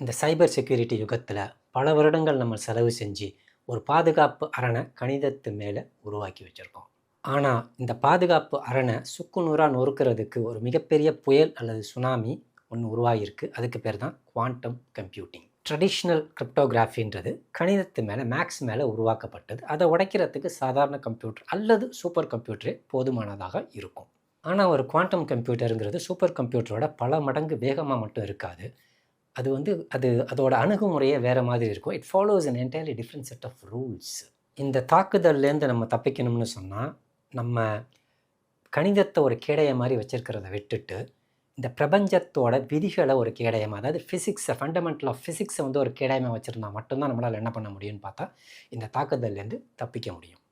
இந்த cyber security யுகத்தில் பல வருடங்கள் நம்ம செலவு செஞ்சு ஒரு பாதுகாப்பு அரணை கணிதத்து மேலே உருவாக்கி வச்சுருக்கோம். ஆனால் இந்த பாதுகாப்பு அரணை சுக்கு நூறாக நொறுக்கிறதுக்கு ஒரு மிகப்பெரிய புயல் அல்லது சுனாமி ஒன்று உருவாகியிருக்கு. அதுக்கு பேர் தான் குவாண்டம் கம்ப்யூட்டிங். ட்ரெடிஷ்னல் கிரிப்டோகிராஃபின்றது கணிதத்து மேலே மேக்ஸ் மேலே உருவாக்கப்பட்டது. அதை உடைக்கிறதுக்கு சாதாரண கம்ப்யூட்டர் அல்லது சூப்பர் கம்ப்யூட்டரே போதுமானதாக இருக்கும். ஆனால் ஒரு குவாண்டம் கம்ப்யூட்டருங்கிறது சூப்பர் கம்ப்யூட்டரோட பல மடங்கு வேகமாக மட்டும் இருக்காது. அதோட அணுகுமுறையே வேறு மாதிரி இருக்கும். It follows an entirely different set of rules. இந்த தாக்குதல்லேருந்து நம்ம தப்பிக்கணும்னு சொன்னால் நம்ம கணிதத்தை ஒரு கேடய மாதிரி வச்சுருக்கிறத விட்டுட்டு இந்த பிரபஞ்சத்தோட விதிகளை ஒரு கேடயமாக, அதாவது ஃபிசிக்ஸை, ஃபண்டமெண்டல் ஆஃப் ஃபிசிக்ஸை வந்து ஒரு கேடயமாக வச்சுருந்தா மட்டும்தான் நம்மளால் என்ன பண்ண முடியும்னு பார்த்தா இந்த தாக்குதல்லேருந்து தப்பிக்க முடியும்.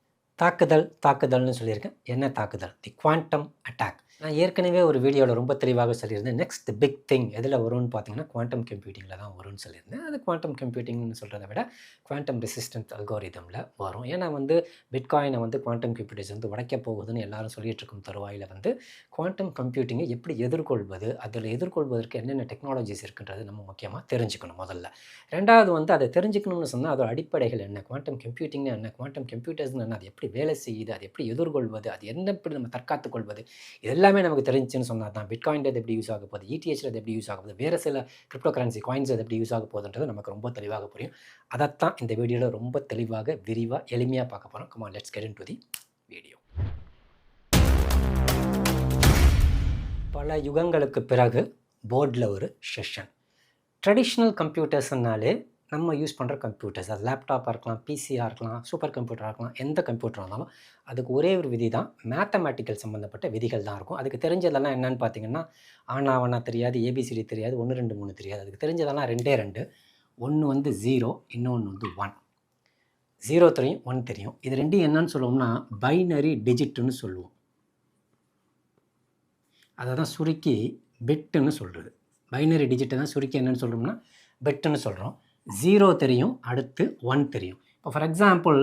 தாக்குதல்னு சொல்லியிருக்கேன். என்ன தாக்குதல்? தி குவாண்டம் அட்டாக். நான் ஏற்கனவே ஒரு வீடியோவில் ரொம்ப தெளிவாக சொல்லியிருந்தேன். நெக்ஸ்ட் பிக் திங் எதில் வரும்னு பார்த்தீங்கன்னா குவாண்டம் கம்ப்யூட்டிங்கில் தான் வரும்னு சொல்லியிருந்தேன். அது குவாண்டம் கம்ப்யூட்டிங்னு சொல்கிறத விட குவாண்டம் ரெசிஸ்டன்ஸ் அல்காரிதமில் வரும். ஏன்னா பிட்காயினை குவாண்டம் கம்ப்யூட்டர்ஸ் உடைக்க போகுதுன்னு எல்லாரும் சொல்லிட்டு இருக்கும் தருவாயில் குவாண்டம் கம்ப்யூட்டிங்கை எப்படி எதிர்கொள்வது, அதில் எதிர்கொள்வதற்கு என்னென்ன டெக்னாலஜிஸ் இருக்குன்றது நம்ம முக்கியமாக தெரிஞ்சுக்கணும். முதல்ல ரெண்டாவது அதை தெரிஞ்சுக்கணும்னு சொன்னால் அதோட அடிப்படைகள் என்ன, குவாண்டம் கம்ப்யூட்டிங்னு என்ன, குவாண்டம் கம்ப்யூட்டர்ஸ்னு என்ன, அது எப்படி வேலை செய்யுது, அது எப்படி எதிர்கொள்வது, அது என்ன எப்படி நம்ம தற்காத்து கொள்வது, இதெல்லாம் நமக்கு தெரிஞ்சுன்னு சொன்னால் தான் பிட்காயின் அது எப்படி யூஸ் ஆக போகுது, ETHல அது எப்படி யூஸ் ஆக போகுது, வேறு சில கிரிப்டோ கரன்சி காயின்ஸ் அது எப்படி யூஸ் ஆக போகுதுன்றது நமக்கு ரொம்ப தெளிவாக புரியும். அதைத்தான் இந்த வீடியோவில் ரொம்ப தெளிவாக விரிவாக எளிமையாக பார்க்க போகிறோம். Come on, let's get into the video. பல யுகங்களுக்கு பிறகு போர்டில் ஒரு செஷன். ட்ரெடிஷ்னல் கம்ப்யூட்டர்ஸ்னாலே நம்ம யூஸ் பண்ணுற கம்ப்யூட்டர்ஸ், அது லேப்டாப்பாக இருக்கலாம், பிசியாக இருக்கலாம், சூப்பர் கம்ப்யூட்டராக இருக்கலாம், எந்த கம்ப்யூட்டராக இருந்தாலும் அதுக்கு ஒரே ஒரு விதி தான், மேத்தமேட்டிக்கல் சம்மந்தப்பட்ட விதிகள் தான் இருக்கும். அதுக்கு தெரிஞ்சதெல்லாம் என்னென்னு பார்த்தீங்கன்னா ஆனாவனா தெரியாது, ஏபிசிடி தெரியாது, 1 2 3 தெரியாது. அதுக்கு தெரிஞ்சதெல்லாம் 2 ஒன்று 0, இன்னொன்று 1. 0 தெரியும், 1 தெரியும். இது ரெண்டும் என்னன்னு சொல்லுவோம்னா பைனரி டிஜிட்டுன்னு சொல்லுவோம். அதை தான் சுருக்கி பிட்டுன்னு சொல்கிறது. பைனரி டிஜிட்டை தான் சுருக்கி என்னென்னு சொல்கிறோம்னா பிட்டுன்னு சொல்கிறோம். 0 தெரியும், அடுத்து 1 தெரியும். இப்போ ஃபார் எக்ஸாம்பிள்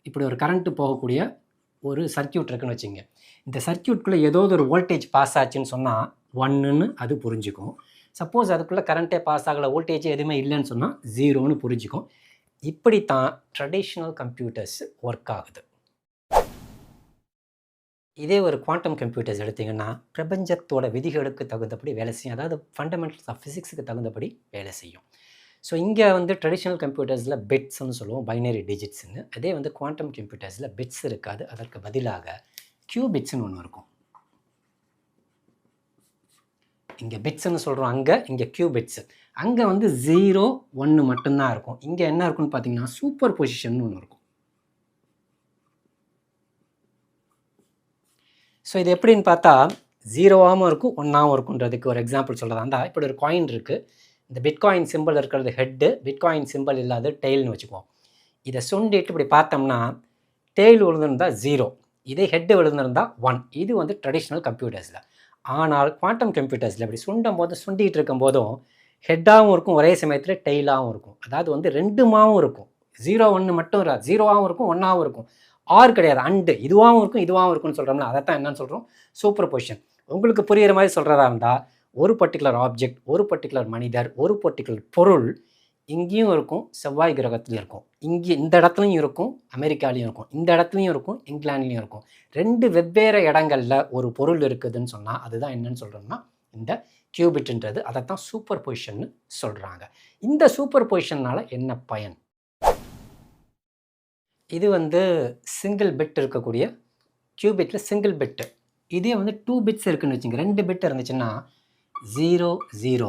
இப்படி ஒரு கரண்ட்டு போகக்கூடிய ஒரு சர்க்கியூட் இருக்குன்னு வச்சுங்க. இந்த சர்க்கியூட்குள்ளே ஏதோ ஒரு வோல்டேஜ் பாஸ் ஆச்சுன்னு சொன்னால் 1ன்னு அது புரிஞ்சுக்கும். சப்போஸ் அதுக்குள்ளே கரண்ட்டே பாஸ் ஆகலை, வோல்டேஜ் எதுவுமே இல்லைன்னு சொன்னால் 0ன்னு புரிஞ்சுக்கும். இப்படி தான் ட்ரெடிஷ்னல் கம்ப்யூட்டர்ஸ் ஒர்க் ஆகுது. இதே ஒரு குவாண்டம் கம்ப்யூட்டர்ஸ் எடுத்திங்கன்னா பிரபஞ்சத்தோட விதிகளுக்கு தகுந்தபடி வேலை செய்யும். அதாவது ஃபண்டமெண்டல்ஸ் ஆஃப் ஃபிசிக்ஸுக்கு தகுந்தபடி வேலை செய்யும். ஸோ இங்கே ட்ரெடிஷ்னல் கம்ப்யூட்டர்ஸில் பிட்ஸ்ன்னு சொல்லுவோம், பைனரி டிஜிட்ஸ்ன்னு. அதே குவாண்டம் கம்ப்யூட்டர்ஸில் பிட்ஸ் இருக்காது, அதற்கு பதிலாக கியூபிட்ஸ்ன்னு ஒன்று இருக்கும். இங்கே பிட்ஸ்ன்னு சொல்கிறோம், இங்கே கியூபிட்ஸ். அங்கே 0 1 மட்டும்தான் இருக்கும். இங்கே என்ன இருக்குன்னு பார்த்தீங்கன்னா சூப்பர் பொசிஷன் ஒன்று இருக்கும். ஸோ இது எப்படின்னு பார்த்தா 0ஆகவும் இருக்கும், 1ஆகவும் இருக்குன்றதுக்கு ஒரு எக்ஸாம்பிள் சொல்கிறதா இருந்தால், இப்படி ஒரு காயின் இருக்குது. இந்த பிட்காயின் சிம்பிள் இருக்கிறது ஹெட்டு, பிட்காயின் சிம்பிள் இல்லாத டெய்ல்னு வச்சுக்குவோம். இதை சுண்டிட்டு இப்படி பார்த்தோம்னா டெய்ல் விழுந்திருந்தால் 0, இதே ஹெட்டு விழுந்திருந்தால் 1. இது ட்ரெடிஷ்னல் கம்ப்யூட்டர்ஸில். ஆனால் குவாண்டம் கம்ப்யூட்டர்ஸில் இப்படி சுண்டிகிட்டு இருக்கும் போதும் ஹெட்டாகவும் இருக்கும், ஒரே சமயத்தில் டெய்லாகவும் இருக்கும். அதாவது ரெண்டுமாவும் இருக்கும். 0 1 மட்டும் இருக்காது, 0ஆகவும் இருக்கும், 1ஆகவும் இருக்கும். ஆர் கிடையாது, அண்டு இதுவாகவும் இருக்கும், இதுவாகவும் இருக்கும்னு சொல்கிறோம்ல, அதை தான் என்னன்னு சொல்கிறோம், சூப்பர் பொசிஷன். உங்களுக்கு புரிகிற மாதிரி சொல்கிறதா இருந்தால் ஒரு பர்டிகுலர் ஆப்ஜெக்ட், ஒரு பர்டிகுலர் மனிதர், ஒரு பர்டிகுலர் பொருள் இங்கேயும் இருக்கும், செவ்வாய் கிரகத்துலையும் இருக்கும், இங்கே இந்த இடத்துலையும் இருக்கும், அமெரிக்காலையும் இருக்கும், இந்த இடத்துலையும் இருக்கும், இங்கிலாந்துலேயும் இருக்கும். 2 வெவ்வேறு இடங்களில் ஒரு பொருள் இருக்குதுன்னு சொன்னால் அதுதான் என்னன்னு சொல்கிறோம்னா இந்த கியூபிட்ன்றது. அதை தான் சூப்பர் பொசிஷன்னு சொல்கிறாங்க. இந்த சூப்பர் பொசிஷனால் என்ன பயன்? இது சிங்கிள் பிட் இருக்கக்கூடிய கியூபிட்டில் சிங்கிள் பிட்டு. இதே 2 பிட்ஸ் இருக்குதுன்னு வச்சுங்க, 2 பிட் இருந்துச்சுன்னா 0 0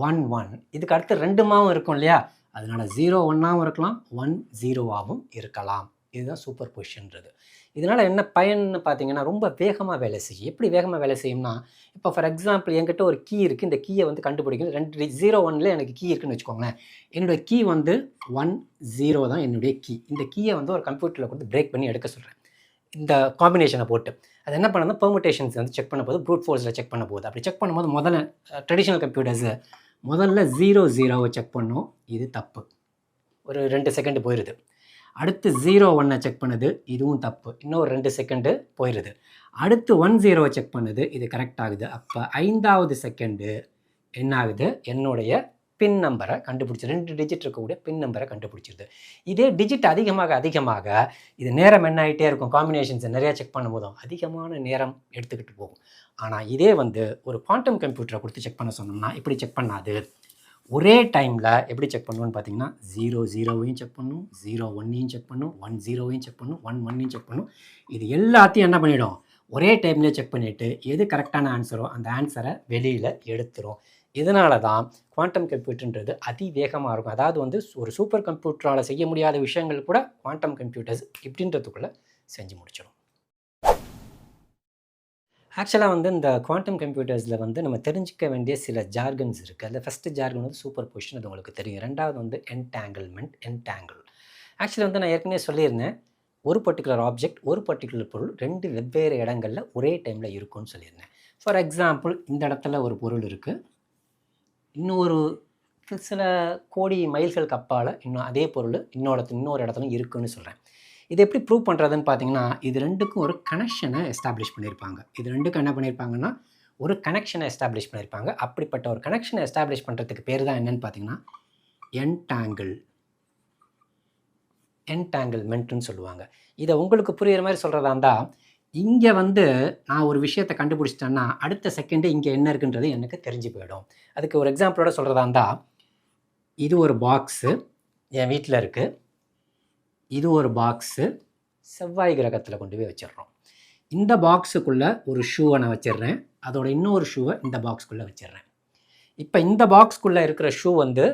1 1. இதுக்கு அடுத்து 2மாவும் இருக்கும் இல்லையா, அதனால் 0 1ஆகவும் இருக்கலாம், 1 0ஆகவும் இருக்கலாம். இதுதான் சூப்பர் பொசிஷன்றது. இதனால் என்ன பயன்னு பார்த்தீங்கன்னா ரொம்ப வேகமாக வேலை செய்யும். எப்படி வேகமாக வேலை செய்யும்னா, இப்போ ஃபார் எக்ஸாம்பிள் என்கிட்ட ஒரு கீ இருக்குது, இந்த கீயை கண்டுபிடிக்கணும். 0 1ல் எனக்கு கீ இருக்குதுன்னு வச்சுக்கோங்களேன். என்னுடைய கீ 1 0 தான் என்னுடைய கீ. இந்த கீயை ஒரு கம்ப்யூட்டரில் கொடுத்து பிரேக் பண்ணி எடுக்க சொல்கிறேன். இந்த காம்பினேஷனை போட்டு அது என்ன பண்ணணும்னா பெர்முட்டேஷன்ஸ் செக் பண்ண போது, ப்ரூட் ஃபோர்ஸில் செக் பண்ண போகுது. அப்படி செக் பண்ணும்போது முதல்ல ட்ரெடிஷ்னல் கம்ப்யூட்டர்ஸு முதல்ல 0 0வை செக் பண்ணும், இது தப்பு, ஒரு 2 செகண்டு போயிடுது. அடுத்து 0 1 செக் பண்ணுது, இதுவும் தப்பு, இன்னும் ஒரு 2 செகண்டு போயிடுது. அடுத்து 1 0 செக் பண்ணுது, இது கரெக்ட் ஆகுது. அப்போ 5வது செகண்டு என்ன ஆகுது, என்னுடைய பின் நம்பரை கண்டுபிடிச்சி 2 டிஜிட் இருக்கக்கூடிய பின் நம்பரை கண்டுபிடிச்சிருது. இதே டிஜிட் அதிகமாக இது நேரம் என்ன ஆகிட்டே இருக்கும், காம்பினேஷன்ஸை நிறையா செக் பண்ணும்போதும் அதிகமான நேரம் எடுத்துக்கிட்டு போகும். ஆனால் இதே வந்து ஒரு குவாண்டம் கம்ப்யூட்டரை கொடுத்து செக் பண்ண சொன்னோம்னா இப்படி செக் பண்ணாது. ஒரே டைமில் எப்படி செக் பண்ணுவோன்னு பார்த்தீங்கன்னா 0 செக் பண்ணும், 0 செக் பண்ணும், 1 செக் பண்ணும், 1 செக் பண்ணும். இது எல்லாத்தையும் என்ன பண்ணிடும், ஒரே டைம்லேயே செக் பண்ணிவிட்டு எது கரெக்டான ஆன்சரோ அந்த ஆன்சரை வெளியில் எடுத்துரும். இதனால தான் குவாண்டம் கம்ப்யூட்டர்ன்றது அதிவேகமாக இருக்கும். அதாவது வந்து ஒரு சூப்பர் கம்ப்யூட்டரால் செய்ய முடியாத விஷயங்கள் கூட குவாண்டம் கம்ப்யூட்டர்ஸ் இப்படின்றதுக்குள்ளே செஞ்சு முடிச்சிடும். ஆக்சுவலாக வந்து இந்த குவாண்டம் கம்ப்யூட்டர்ஸில் வந்து நம்ம தெரிஞ்சிக்க வேண்டிய சில ஜார்கன்ஸ் இருக்குது. அதில் ஃபஸ்ட்டு ஜார்கன் வந்து சூப்பர் பொசிஷன், அது உங்களுக்கு தெரியும். ரெண்டாவது வந்து என்டாங்கிள். ஆக்சுவலாக வந்து நான் ஏற்கனவே சொல்லியிருந்தேன், ஒரு பர்டிகுலர் ஆப்ஜெக்ட், ஒரு பர்டிகுலர் பொருள் 2 வெவ்வேறு இடங்களில் ஒரே டைமில் இருக்கும்னு சொல்லியிருந்தேன். ஃபார் எக்ஸாம்பிள், இந்த இடத்துல ஒரு பொருள் இருக்குது, இன்னொரு சில கோடி மைல்களுக்கு அப்பால் இன்னும் அதே பொருள் இன்னொரு இடத்துலையும் இருக்குதுன்னு சொல்கிறேன். இது எப்படி ப்ரூவ் பண்ணுறதுன்னு பார்த்தீங்கன்னா, இது ரெண்டுக்கும் ஒரு கனெக்ஷனை எஸ்டாப்ளிஷ் பண்ணியிருப்பாங்க. இது ரெண்டுக்கும் என்ன பண்ணியிருப்பாங்கன்னா, ஒரு கனெக்ஷனை எஸ்டாப்ளிஷ் பண்ணியிருப்பாங்க. அப்படிப்பட்ட ஒரு கனெக்ஷனை எஸ்டாப்ளிஷ் பண்ணுறதுக்கு பேர் தான் என்னென்னு பார்த்தீங்கன்னா என்டாங்கிள்மெண்ட்டுன்னு சொல்லுவாங்க. இதை உங்களுக்கு புரிகிற மாதிரி சொல்கிறதா இருந்தால், இங்கே வந்து நான் ஒரு விஷயத்தை கண்டுபிடிச்சிட்டேன்னா அடுத்த செகண்டே இங்கே என்ன இருக்குன்றது எனக்கு தெரிஞ்சு போயிடும். அதுக்கு ஒரு எக்ஸாம்பிளோட சொல்கிறதா இருந்தால், இது ஒரு பாக்ஸு என் வீட்டில் இருக்குது, இது ஒரு பாக்ஸு செவ்வாய் கிரகத்தில் கொண்டு போய் வச்சிடுறோம். இந்த பாக்ஸுக்குள்ளே ஒரு ஷூவை நான் வச்சிடுறேன், அதோட இன்னொரு ஷூவை இந்த பாக்ஸ்க்குள்ளே வச்சிடுறேன். இப்போ இந்த பாக்ஸ்க்குள்ளே இருக்கிற ஷூ வந்து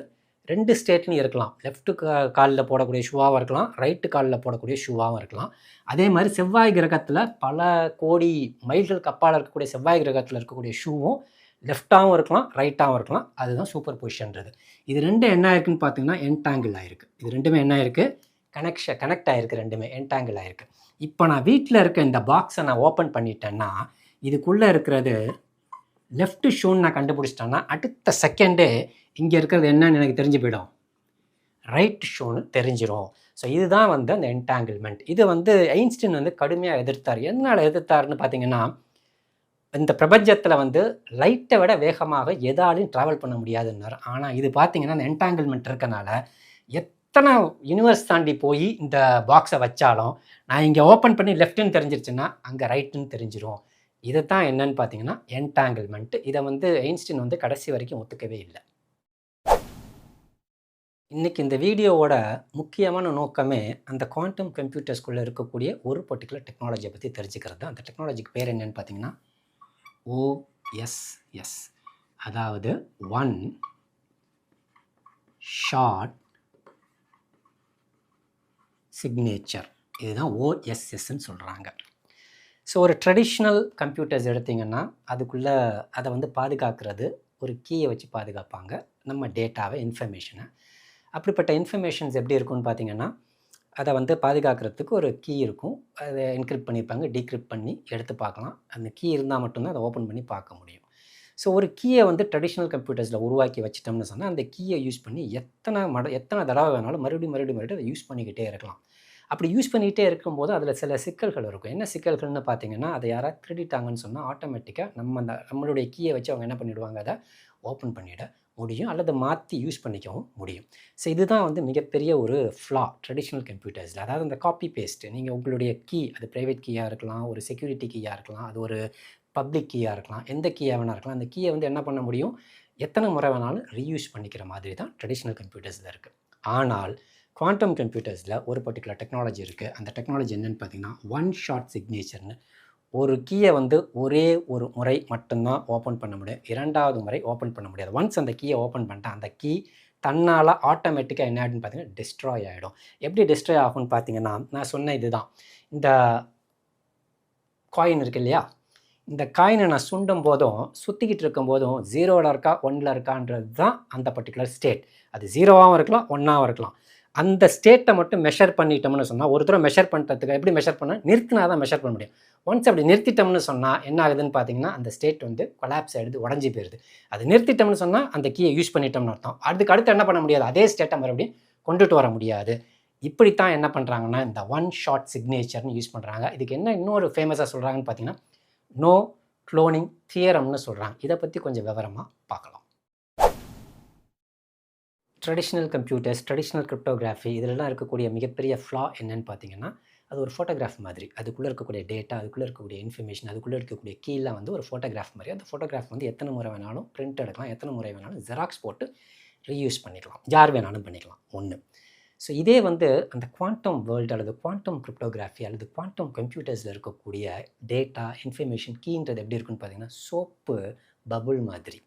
2 ஸ்டேட்லையும் இருக்கலாம். லெஃப்ட்டு காலில் போடக்கூடிய ஷூவாகவும் இருக்கலாம், ரைட்டு காலில் போடக்கூடிய ஷூவாகவும் இருக்கலாம். அதே மாதிரி செவ்வாய் கிரகத்தில் பல கோடி மைல்களுக்கு அப்பால் இருக்கக்கூடிய செவ்வாய் கிரகத்தில் இருக்கக்கூடிய ஷூவும் லெஃப்டாகவும் இருக்கலாம், ரைட்டாகவும் இருக்கலாம். அதுதான் சூப்பர் பொசிஷன்றது. இது ரெண்டும் என்ன ஆயிருக்குன்னு பார்த்தீங்கன்னா என்டாங்கிள் ஆகிருக்கு. இது ரெண்டுமே என்ன ஆயிருக்கு, கனெக்ட் ஆகிருக்கு, ரெண்டுமே என்டாங்கிள் ஆகிருக்கு. இப்போ நான் வீட்டில் இருக்க இந்த பாக்ஸை நான் ஓப்பன் பண்ணிட்டேன்னா இதுக்குள்ளே இருக்கிறது லெஃப்ட் ஷூன்னு நான் கண்டுபிடிச்சிட்டேன்னா அடுத்த செகண்டே இங்கே இருக்கிறது என்னன்னு எனக்கு தெரிஞ்சு போயிடும், ரைட் ஷூன்னு தெரிஞ்சிடும். ஸோ இதுதான் வந்து அந்த என்டாங்கிள்மெண்ட். இது வந்து ஐன்ஸ்டீன் வந்து கடுமையாக எதிர்த்தார். எதனால் எதிர்த்தாருன்னு பார்த்தீங்கன்னா, இந்த பிரபஞ்சத்தில் வந்து லைட்டை விட வேகமாக எதாலையும் ட்ராவல் பண்ண முடியாதுன்னார். ஆனால் இது பார்த்தீங்கன்னா அந்த என்டாங்கிள்மெண்ட் இருக்கனால எத்தனை யூனிவர்ஸ் தாண்டி போய் இந்த பாக்ஸை வச்சாலும் நான் இங்கே ஓப்பன் பண்ணி லெஃப்ட்டுன்னு தெரிஞ்சிருச்சுன்னா அங்கே ரைட்டுன்னு தெரிஞ்சிடும். இதை தான் என்னன்னு பார்த்தீங்கன்னா என்டாங்கிள்மெண்ட். இதை வந்து ஐன்ஸ்டீன் வந்து கடைசி வரைக்கும் ஒத்துக்கவே இல்லை. இன்றைக்கி இந்த வீடியோவோட முக்கியமான நோக்கமே அந்த குவாண்டம் கம்ப்யூட்டர்ஸ்குள்ளே இருக்கக்கூடிய ஒரு பர்டிகுலர் டெக்னாலஜியை பற்றி தெரிஞ்சுக்கிறது தான். அந்த டெக்னாலஜிக்கு பேர் என்னன்னு பார்த்தீங்கன்னா OSS, அதாவது ஒன் ஷாட் சிக்னேச்சர். இதுதான் OSSன்னு சொல்கிறாங்க. ஸோ ஒரு ட்ரெடிஷ்னல் கம்ப்யூட்டர்ஸ் எடுத்திங்கன்னா அதுக்குள்ளே அதை வந்து பாதுகாக்கிறது ஒரு கீயை வச்சு பாதுகாப்பாங்க, நம்ம டேட்டாவை, இன்ஃபர்மேஷனை. அப்படிப்பட்ட இன்ஃபர்மேஷன்ஸ் எப்படி இருக்கும்னு பார்த்தீங்கன்னா, அதை வந்து பாதுகாக்கிறதுக்கு ஒரு கீ இருக்கும், அதை என்கிரிப்ட் பண்ணியிருப்பாங்க, டீக்ரிப்ட் பண்ணி எடுத்து பார்க்கலாம். அந்த கீ இருந்தால் மட்டும்தான் அதை ஓப்பன் பண்ணி பார்க்க முடியும். ஸோ ஒரு கீயை வந்து ட்ரெடிஷ்னல் கம்ப்யூட்டர்ஸில் உருவாக்கி வச்சிட்டோம்னு சொன்னால் அந்த கீயை யூஸ் பண்ணி எத்தனை தடவை வேணாலும் மறுபடியும் அதை யூஸ் பண்ணிக்கிட்டே இருக்கலாம். அப்படி யூஸ் பண்ணிகிட்டே இருக்கும்போது அதில் சில சிக்கல்கள் இருக்கும். என்ன சிக்கல்கள்னு பார்த்தீங்கன்னா, அதை யாராவது திருடிட்டாங்கன்னு சொன்னால் ஆட்டோமேட்டிக்காக நம்மளுடைய கீயை வச்சு அவங்க என்ன பண்ணிவிடுவாங்க, அதை ஓப்பன் பண்ணிட முடியும் அல்லது மாற்றி யூஸ் பண்ணிக்கவும் முடியும். ஸோ இதுதான் வந்து மிகப்பெரிய ஒரு ஃப்ளா ட்ரெடிஷ்னல் கம்ப்யூட்டர்ஸில். அதாவது அந்த காப்பி பேஸ்ட்டு, நீங்கள் உங்களுடைய கீ, அது ப்ரைவேட் கீயாக இருக்கலாம், ஒரு செக்யூரிட்டி கீயாக இருக்கலாம், அது ஒரு பப்ளிக் கீயாக இருக்கலாம், எந்த கீயாக வேணால் இருக்கலாம். அந்த கீயை வந்து என்ன பண்ண முடியும், எத்தனை முறை வேணாலும் ரீயூஸ் பண்ணிக்கிற மாதிரி தான் ட்ரெடிஷ்னல் கம்ப்யூட்டர்ஸில் இருக்குது. ஆனால் குவாண்டம் கம்ப்யூட்டர்ஸில் ஒரு பர்டிகுலர் டெக்னாலஜி இருக்குது. அந்த டெக்னாலஜி என்னென்னு பார்த்தீங்கன்னா ஒன் ஷாட் சிக்னேச்சர்னு. ஒரு கீயை வந்து ஒரே ஒரு முறை மட்டும்தான் ஓப்பன் பண்ண முடியும், இரண்டாவது முறை ஓப்பன் பண்ண முடியாது. ஒன்ஸ் அந்த கீயை ஓப்பன் பண்ணிட்டேன், அந்த கீ தன்னால் ஆட்டோமேட்டிக்காக என்ன ஆகிடுன்னு பார்த்தீங்கன்னா டிஸ்ட்ராய் ஆகிடும். எப்படி டிஸ்ட்ராய் ஆகும்னு பார்த்தீங்கன்னா, நான் சொன்ன இதுதான், இந்த காயின் இருக்குது இல்லையா, இந்த காயினை நான் சுண்டும் போதும் சுற்றிக்கிட்டு இருக்கும் போதும் 0ல் இருக்கா 1ல் இருக்கான்றது தான் அந்த பர்டிகுலர் ஸ்டேட். அது 0வாகவும் இருக்கலாம் 1ஆகவும் இருக்கலாம். அந்த ஸ்டேட்டை மட்டும் மெஷர் பண்ணிட்டோம்னு சொன்னால், ஒரு தடவை மெஷர் பண்ணுறதுக்கு எப்படி மெஷர் பண்ணால் நிறுத்தினா தான் மெஷர் பண்ண முடியும். ஒன்ஸ் அப்படி நிறுத்திட்டோம்னு சொன்னால் என்ன ஆகுதுன்னு பார்த்தீங்கன்னா, அந்த ஸ்டேட் வந்து கொலாப்ஸ் ஆகிடுது, உடஞ்சி போயிடுது. அது நிறுத்திட்டோம்னு சொன்னால் அந்த கீயை யூஸ் பண்ணிட்டோம்னு அர்த்தம். அடுத்து என்ன பண்ண முடியாது, அதே ஸ்டேட்டை மறுபடியும் கொண்டுட்டு வர முடியாது. இப்படித்தான் என்ன பண்ணுறாங்கன்னா இந்த ஒன் ஷாட் சிக்னேச்சர்னு யூஸ் பண்ணுறாங்க. இதுக்கு என்ன இன்னொரு ஃபேமஸாக சொல்கிறாங்கன்னு பார்த்தீங்கன்னா நோ க்ளோனிங் தியரம்னு சொல்கிறாங்க. இதை பற்றி கொஞ்சம் விவரமாக பார்க்கலாம். ட்ரெடிஷ்னல் கம்ப்யூட்டர்ஸ், ட்ரெடிஷ்னல் கிரிப்டோகிராஃபி இதிலலாம் இருக்கக்கூடிய மிகப்பெரிய ஃப்ளா என்னன்னு பார்த்தீங்கன்னா, அது ஒரு ஃபோட்டோகிராஃப் மாதிரி. அதுக்குள்ளே இருக்கக்கூடிய டேட்டா, அதுக்குள்ளே இருக்கக்கூடிய இன்ஃபர்மேஷன், அதுக்குள்ளே இருக்கக்கூடிய கீலாம் வந்து ஒரு ஃபோட்டோகிராஃப் மாதிரி. அந்த ஃபோட்டோகிராஃப் வந்து எத்தனை முறை வேணாலும் பிரிண்ட் எடுக்கலாம், எத்தனை முறை வேணாலும் ஜெராக்ஸ் போட்டு ரீயூஸ் பண்ணிக்கலாம். யார் வேணாலும் பண்ணிக்கலாம். 1. ஸோ இதே வந்து அந்த குவாண்டம் வேர்ல்டு அல்லது குவாண்டம் கிரிப்டோகிராஃபி அல்லது குவாண்டம் கம்ப்யூட்டர்ஸில் இருக்கக்கூடிய டேட்டா, இன்ஃபர்மேஷன் கீன்றது எப்படி இருக்குன்னு பார்த்தீங்கன்னா, சோப்பு பபுள் மாதிரி.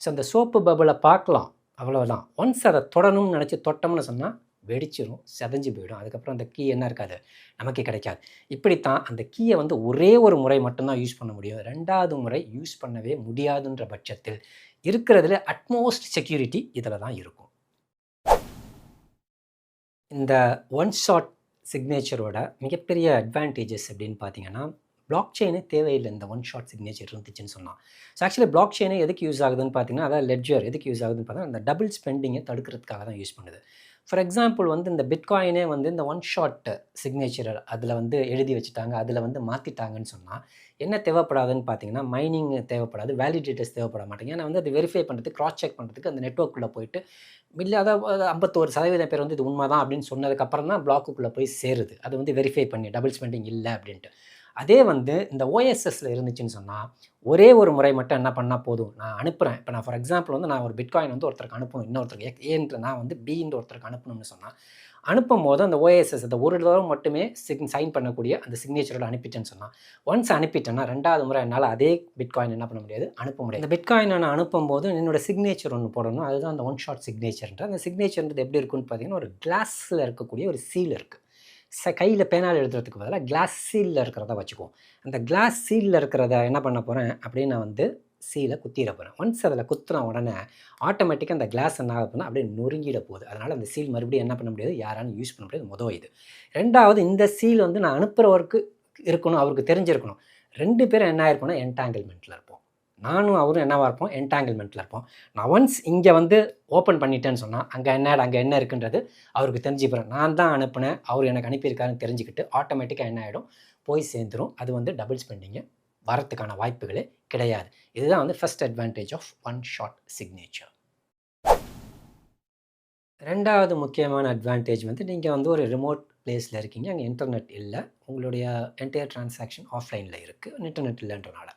ஸோ அந்த சோப்பு பபுளை பார்க்கலாம், அவ்வளோதான். ஒன்ஸ் அதை தொடணும்னு நினச்சி தொட்டோம்னு சொன்னால் வெடிச்சிரும், செதஞ்சு போயிடும். அதுக்கப்புறம் அந்த கீ என்ன இருக்காது, நமக்கே கிடைக்காது. இப்படித்தான் அந்த கீயை வந்து ஒரே ஒரு முறை மட்டும்தான் யூஸ் பண்ண முடியும். 2வது முறை யூஸ் பண்ணவே முடியாதுன்ற பட்சத்தில் இருக்கிறதுல அட்மோஸ்ட் செக்யூரிட்டி இதில் தான் இருக்கும். இந்த ஒன் ஷாட் சிக்னேச்சரோட மிகப்பெரிய அட்வான்டேஜஸ் அப்படின்னு பார்த்தீங்கன்னா, பிளாக் செயினே தேவையில்லை இந்த ஒன் ஷாட் சிக்னேச்சர் இருந்துச்சுன்னு சொன்னால். ஸோ ஆக்சுவலி பிளாக் செயினே எதுக்கு யூஸ் ஆகுதுன்னு பார்த்தீங்கன்னா, அதாவது லெட்ஜர் எதுக்கு யூஸ் ஆகுதுன்னு பார்த்தீங்கன்னா, அந்த டபுள் ஸ்பெண்டிங்கை தடுக்கிறதுக்காக தான் யூஸ் பண்ணுது. ஃபார் எக்ஸாம்பிள் வந்து இந்த பிட்காயினே வந்து இந்த ஒன் ஷாட் சிக்னேச்சர் அதில் வந்து எழுதி வச்சுட்டாங்க, அதில் வந்து மாற்றிட்டாங்கன்னு சொன்னால் என்ன தேவைப்படாதுன்னு பார்த்தீங்கன்னா, மைனிங் தேவைப்படாது, வேலிடேட்டர்ஸ் தேவைப்பட மாட்டேங்க. ஏன்னா வந்து அது வெரிஃபை பண்ணுறதுக்கு, கிராஸ் செக் பண்ணுறதுக்கு அந்த நெட்வொர்க்குள்ளே போயிட்டு அதாவது 51% பேர் வந்து இது உண்மை தான் அப்படின்னு சொன்னதுக்கப்புறம் தான் பிளாக்குள்ளே போய் சேருது. அது வந்து வெரிஃபை பண்ணி டபுள் ஸ்பெண்டிங் இல்லை அப்படின்ட்டு. அதே வந்து இந்த ஓஎஸ்எஸ்ல இருந்துச்சுன்னு சொன்னால் ஒரே ஒரு முறை மட்டும் என்ன பண்ணால் போதும், நான் அனுப்புகிறேன். இப்போ நான் ஃபார் எக்ஸாம்பிள் வந்து நான் ஒரு பிட்காயின் வந்து ஒருத்தருக்கு அனுப்பணும், இன்னொருத்தருக்கு ஏன்ற நான் வந்து பின்ற ஒருத்தருக்கு அனுப்பணும்னு சொன்னால் அனுப்பும் போது அந்த ஓஎஸ்எஸ் அந்த ஒரு தடவை மட்டுமே சைன் பண்ணக்கூடிய அந்த சிக்னேச்சரோட அனுப்பிட்டேன்னு சொன்னால், ஒன்ஸ் அனுப்பிட்டேன்னா 2வது முறை என்னால் அதே பிட்காயின் என்ன பண்ண முடியாது, அனுப்ப முடியாது. இந்த பிட்காயின் நான் அனுப்பும்போது என்னோட சிக்னேச்சர் ஒன்று போடணும், அதுதான் அந்த ஒன் ஷாட் சிக்னேச்சர்ன்ற. அந்த சிக்னேச்சர்ன்றது எப்படி இருக்குன்னு பார்த்தீங்கன்னா, ஒரு கிளாஸில் இருக்கக்கூடிய ஒரு சீல் இருக்குது. கையில் பேனால் எழுதுறதுக்கு பதிலாக கிளாஸ் சீலில் இருக்கிறத வச்சுக்குவோம். அந்த கிளாஸ் சீலில் இருக்கிறத என்ன பண்ண போகிறேன் அப்படின்னு நான் வந்து சீலை குத்திட போகிறேன். ஒன்ஸ் அதில் குத்துன உடனே ஆட்டோமேட்டிக்காக அந்த கிளாஸ் என்ன ஆகுதுன்னா அப்படியே நொறுங்கிட போகுது. அதனால் அந்த சீல் மறுபடியும் என்ன பண்ண முடியாது, யாராலும் யூஸ் பண்ண முடியாது. மொதல் இது. 2வது இந்த சீல் வந்து நான் அனுப்புகிறவருக்கு இருக்கணும், அவருக்கு தெரிஞ்சிருக்கணும். 2 பேரும் என்ன ஆயிருக்கணும், என்டாங்கிள்மெண்ட்டில் இருப்போம். நானும் அவரும் என்னவாக இருப்போம், என்டாங்கிள்மெண்ட்டில் இருப்போம். நான் ஒன்ஸ் இங்கே வந்து ஓப்பன் பண்ணிட்டேன்னு சொன்னால் அங்கே என்ன இருக்குன்றது அவருக்கு தெரிஞ்சுக்கிறேன். நான் தான் அனுப்புனேன், அவர் எனக்கு அனுப்பியிருக்காருன்னு தெரிஞ்சுக்கிட்டு ஆட்டோமேட்டிக்காக என்ன ஆகிடும், போய் சேர்ந்துடும். அது வந்து டபுள் ஸ்பெண்டிங்கை வரத்துக்கான வாய்ப்புகளே கிடையாது. இதுதான் வந்து first advantage of one shot signature. 2வது முக்கியமான அட்வான்டேஜ் வந்து நீங்கள் வந்து ஒரு ரிமோட் பிளேஸில் இருக்கீங்க, அங்கே இன்டர்நெட் இல்லை, உங்களுடைய என்டையர் டிரான்சாக்ஷன் ஆஃப்லைனில் இருக்குது, இன்டர்நெட் இல்லைன்றனால.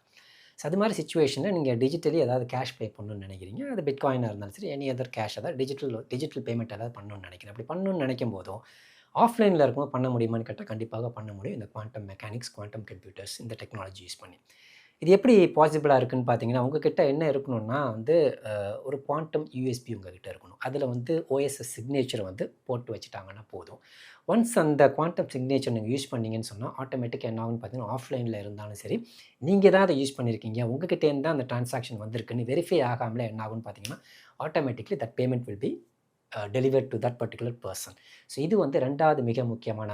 ஸோ அது மாதிரி சிச்சுவேஷனில் நீங்கள் டிஜிட்டலி ஏதாவது கேஷ் பே பண்ணணும்னு நினைக்கிறீங்க, அது பிட்காயினாக இருந்தாலும் சரி, எனி அதர் கேஷ் ஏதாவது டிஜிட்டல் பேமெண்ட் ஏதாவது பண்ணணும்னு நினைக்கிறேன். அப்படி பண்ணணும்னு நினைக்கும் போதும் ஆஃப்லைனில் இருக்கும்போது பண்ண முடியுமான்னு கேட்டால் கண்டிப்பாக பண்ண முடியும். இந்த குவாண்டம் மெக்கானிக்ஸ், குவாண்டம் கம்ப்யூட்டர்ஸ், இந்த டெக்னாலஜி யூஸ் பண்ணி. இது எப்படி பாசிபிளாக இருக்குன்னு பார்த்தீங்கன்னா, உங்ககிட்ட என்ன இருக்கணும்னா வந்து ஒரு குவாண்டம் யூஎஸ்பி உங்ககிட்ட இருக்கணும். அதில் வந்து ஓஎஸ்எஸ் சிக்னேச்சரை வந்து போட்டு வச்சுட்டாங்கன்னா போதும். ஒன்ஸ் அந்த குவாண்டம் சிக்னேச்சர் நீங்கள் யூஸ் பண்ணீங்கன்னு சொன்னால் ஆட்டோமேட்டிக்காக என்ன ஆகுன்னு பார்த்தீங்கன்னா, ஆஃப்லைனில் இருந்தாலும் சரி, நீங்கள் தான் அதை யூஸ் பண்ணியிருக்கீங்க, உங்ககிட்டேருந்து தான் அந்த டிரான்சாக்ஷன் வந்திருக்குன்னு வெரிஃபை ஆகாமலே என்ன ஆகுன்னு பார்த்தீங்கன்னா, automatically that payment will be delivered to that particular person. So இது வந்து 2வது மிக முக்கியமான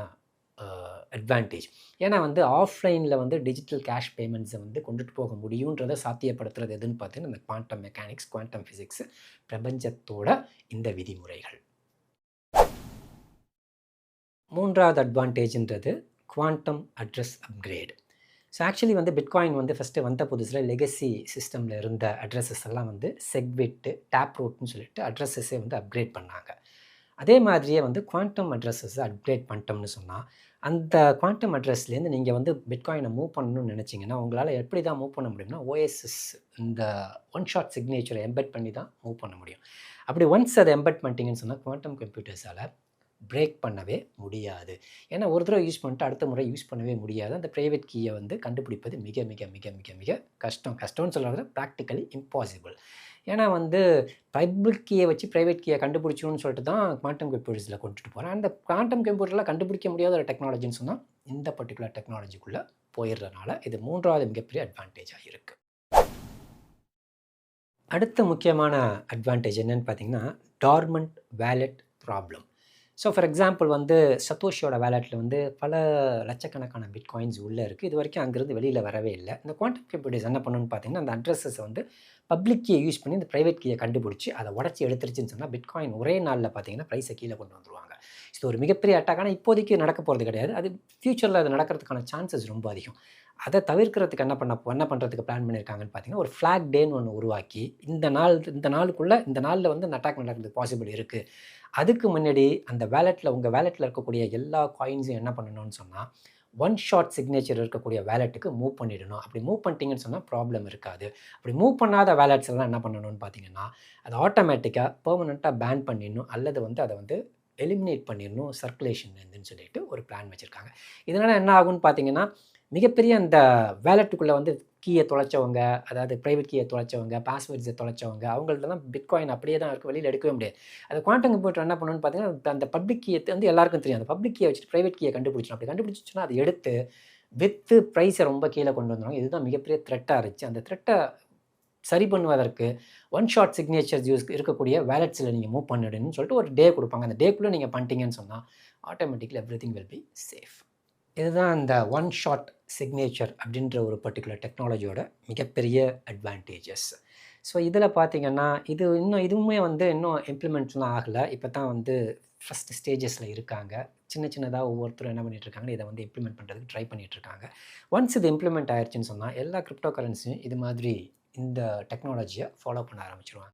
அட்வான்டேஜ். ஏன்னா வந்து ஆஃப்லைனில் வந்து டிஜிட்டல் கேஷ் பேமெண்ட்ஸை வந்து கொண்டுட்டு போக முடியுன்றதை சாத்தியப்படுத்துறது எதுன்னு பார்த்தீங்கன்னா, இந்த குவாண்டம் மெக்கானிக்ஸ், குவாண்டம் ஃபிசிக்ஸ், பிரபஞ்சத்தோட இந்த விதிமுறைகள். 3வது அட்வான்டேஜ்ன்றது quantum address upgrade. So actually வந்து பிட்காயின் வந்து ஃபஸ்ட்டு வந்த புதுசில் லெகசி சிஸ்டமில் இருந்த அட்ரஸஸ் எல்லாம் வந்து செக்விட்டு, டேப் ரூட்னு சொல்லிட்டு அட்ரஸஸே வந்து அப்கிரேட் பண்ணாங்க. அதே மாதிரியே வந்து குவாண்டம் அட்ரஸஸை அப்கிரேட் பண்ணிட்டோம்னு சொன்னால், அந்த குவாண்டம் அட்ரஸ்லேருந்து நீங்கள் வந்து பிட்காயினை மூவ் பண்ணணும்னு நினச்சிங்கன்னா, உங்களால் எப்படி தான் மூவ் பண்ண முடியும்னா, ஓஎஸ்எஸ் இந்த ஒன் ஷாட் சிக்னேச்சரை எம்பெட் பண்ணி தான் மூவ் பண்ண முடியும். அப்படி ஒன்ஸ் அதை எம்பெட் பண்ணிட்டீங்கன்னு சொன்னால் குவாண்டம் கம்ப்யூட்டர்ஸால் பிரேக் பண்ணவே முடியாது. ஏன்னா ஒரு தடவை யூஸ் பண்ணிட்டு அடுத்த முறை யூஸ் பண்ணவே முடியாது. அந்த ப்ரைவேட் கீயை வந்து கண்டுபிடிப்பது மிக மிக மிக மிக மிக கஷ்டம்னு சொல்கிறத ப்ராக்டிக்கலி இம்பாசிபிள். ஏன்னா வந்து பப்ளிக் கீயை வச்சு ப்ரைவேட் கீயை கண்டுபிடிச்சோன்னு சொல்லிட்டு தான் குவாண்டம் கம்ப்யூட்டர்ஸில் கொண்டுட்டு போகிறேன். அந்த குவாண்டம் கம்ப்யூட்டரில் கண்டுபிடிக்க முடியாத ஒரு டெக்னாலஜின்னு சொன்னால் இந்த பர்டிகுலர் டெக்னாலஜிக்குள்ளே போயிடுறதுனால இது 3வது மிகப்பெரிய அட்வான்டேஜாக இருக்குது. அடுத்த முக்கியமான அட்வான்டேஜ் என்னென்னு பார்த்தீங்கன்னா, dormant wallet problem. So for example வந்து சத்தோஷியோட வேலெட்டில் வந்து பல லட்சக்கணக்கான பிட்காயின்ஸ் உள்ளே இருக்குது. இது வரைக்கும் அங்கேருந்து வெளியில் வரவே இல்லை. இந்த குவாண்டம் கம்ப்யூட்டர்ஸ் என்ன பண்ணணும்னு பார்த்தீங்கன்னா, அந்த அட்ரஸஸை வந்து பப்ளிக் கீயை யூஸ் பண்ணி இந்த ப்ரைவேட் கீயை கண்டுபிடிச்சி அதை உடச்சி எடுத்துருச்சுன்னு சொன்னால் பிட்காயின் ஒரே நாளில் பார்த்தீங்கன்னா ப்ரைஸை கீழே கொண்டு வந்துருவாங்க. இது ஒரு மிகப்பெரிய அட்டாக். ஆனால் இப்போதைக்கு நடக்க போகிறது கிடையாது. அது ஃப்யூச்சரில் அது நடக்கிறதுக்கான சான்சஸ் ரொம்ப அதிகம். அதை தவிர்க்கிறதுக்கு என்ன பண்ணுறதுக்கு பிளான் பண்ணியிருக்காங்கன்னு பார்த்தீங்கன்னா, ஒரு ஃப்ளாக் டேன்னு ஒன்று உருவாக்கி இந்த நாளுக்குள்ளே இந்த நாளில் வந்து இந்த அட்டாக் நடக்கிறதுக்கு பாசிபிள் இருக்குது. அதுக்கு முன்னாடி அந்த உங்கள் வேலெட்டில் இருக்கக்கூடிய எல்லா காயின்ஸையும் என்ன பண்ணணும்னு சொன்னால், ஒன் ஷாட் சிக்னேச்சர் இருக்கக்கூடிய வேலெட்டுக்கு மூவ் பண்ணிடணும். அப்படி மூவ் பண்ணிட்டீங்கன்னு சொன்னால் ப்ராப்ளம் இருக்காது. அப்படி மூவ் பண்ணாத வேலெட்ஸ் எல்லாம் என்ன பண்ணணும்னு பார்த்தீங்கன்னா, அதை ஆட்டோமேட்டிக்காக பெர்மனெண்ட்டாக பேன் பண்ணிடணும், அல்லது வந்து அதை வந்து எலிமினேட் பண்ணிடணும் சர்க்குலேஷன்லேருந்துன்னு சொல்லிட்டு ஒரு பிளான் வச்சுருக்காங்க. இதனால் என்ன ஆகும்னு பார்த்தீங்கன்னா, மிகப்பெரிய அந்த வேலெட்டுக்குள்ளே வந்து கீயை தொலைச்சவங்க, அதாவது ப்ரைவேட் கீயை தொலைச்சவங்க, பாஸ்வேர்ட்ஸை தொலைச்சவங்க, அவங்கள்ட்டலாம் பிட்காயின் அப்படியே தான் இருக்குது, வெளியில் எடுக்கவே முடியாது. அது குவாண்டம் கம்ப்யூட்டர் என்ன பண்ணணும்னு பார்த்தீங்கன்னா, அந்த பப்ளிக் கீயை வந்து எல்லாருக்கும் தெரியும். அந்த பப்ளிக் கீயை வச்சுட்டு ப்ரைவேட் கீயை கண்டுபிடிச்சணும். அப்படி கண்டுபிடிச்சிச்சுன்னா அதை எடுத்து விற்று ப்ரைஸை ரொம்ப கீழே கொண்டு வந்துடுவாங்க. இதுதான் மிகப்பெரிய த்ரெட்டாக இருந்துச்சு. அந்த த்ரெட்டை சரி பண்ணுவதற்கு ஒன் ஷாட் சிக்னேச்சர்ஸ் இருக்கக்கூடிய வேலெட்ஸில் நீங்கள் மூவ் பண்ணிடுன்னு சொல்லிட்டு ஒரு டே கொடுப்பாங்க. அந்த டேக்குள்ளே நீங்கள் பண்ணிட்டீங்கன்னு சொன்னால் automatically everything will be safe. இதுதான் இந்த ஒன் ஷாட் சிக்னேச்சர் அப்படின்ற ஒரு பர்டிகுலர் டெக்னாலஜியோட மிகப்பெரிய அட்வான்டேஜஸ். ஸோ இதில் பார்த்தீங்கன்னா, இதுவுமே வந்து இன்னும் இம்ப்ளிமெண்ட்லாம் ஆகலை. இப்போ தான் வந்து ஃபஸ்ட் ஸ்டேஜஸில் இருக்காங்க. சின்னதாக ஒவ்வொருத்தரும் என்ன பண்ணிகிட்ருக்காங்க, இதை வந்து இம்ப்ளிமெண்ட் பண்ணுறதுக்கு ட்ரை பண்ணிகிட்ருக்காங்க. ஒன்ஸ் இது இம்ப்ளிமெண்ட் ஆயிடுச்சுன்னு சொன்னால் எல்லா கிரிப்டோ கரன்சியும் இது மாதிரி இந்த டெக்னாலஜியை ஃபாலோ பண்ண ஆரம்பிச்சிருவாங்க.